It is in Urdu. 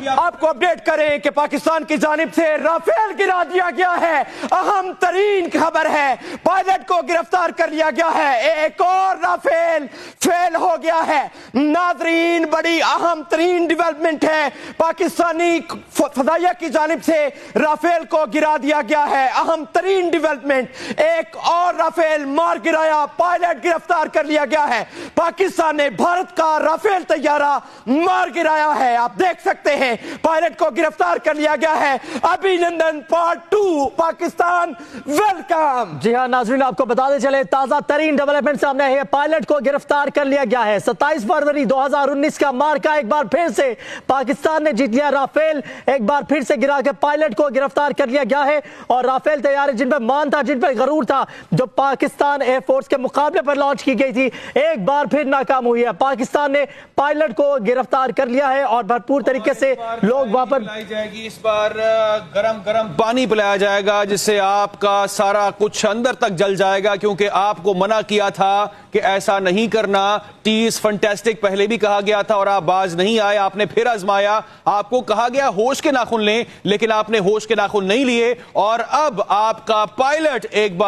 آپ کو اپڈیٹ کریں کہ پاکستان کی جانب سے رافیل گرا دیا گیا ہے۔ اہم ترین خبر ہے، پائلٹ کو گرفتار کر لیا گیا ہے، ایک اور رافیل فیل ہو گیا ہے۔ ناظرین، بڑی اہم ترین ڈیولپمنٹ ہے، پاکستانی فضائیہ کی جانب سے رافیل کو گرا دیا گیا ہے۔ اہم ترین ڈیولپمنٹ، ایک اور رافیل مار گرایا، پائلٹ گرفتار کر لیا گیا ہے۔ پاکستان نے بھارت کا رافیل طیارہ مار گرایا ہے، آپ دیکھ سکتے ہیں پائلٹ کو گرفتار کر لیا گیا ہے۔ ابھی لندن پارٹ 2، پاکستان ویلکم۔ جی ہاں ناظرین، آپ کو بتاتے چلے تازہ ترین ڈیولپمنٹ سامنے ہے، پائلٹ کو گرفتار کر لیا گیا ہے۔ 27 فروری 2019 کا مارکہ ایک بار پھر سے پاکستان نے جیت لیا۔ رافیل ایک بار پھر سے گرا کے پائلٹ کو گرفتار کر لیا گیا ہے، اور رافیل طیارے جن پہ مان تھا، جن پہ غرور تھا، جو پاکستان ایئر فورس کے مقابلے پر لانچ کی گئی تھی، ایک بار پھر ناکام ہوئی ہے۔ پاکستان نے پائلٹ کو گرفتار کر لیا ہے اور بھرپور طریقے سے لوگ وہاں پر پلائی جائے گی۔ اس بار گرم گرم پانی پلایا جائے گا، جس سے آپ کا سارا کچھ اندر تک جل جائے گا، کیونکہ آپ کو منع کیا تھا کہ ایسا نہیں کرنا۔ ٹیز فنٹیسٹک پہلے بھی کہا گیا تھا اور آپ باز نہیں آئے، آپ نے پھر آزمایا۔ آپ کو کہا گیا ہوش کے ناخن لیں، لیکن آپ نے ہوش کے ناخن نہیں لیے، اور اب آپ کا پائلٹ ایک بار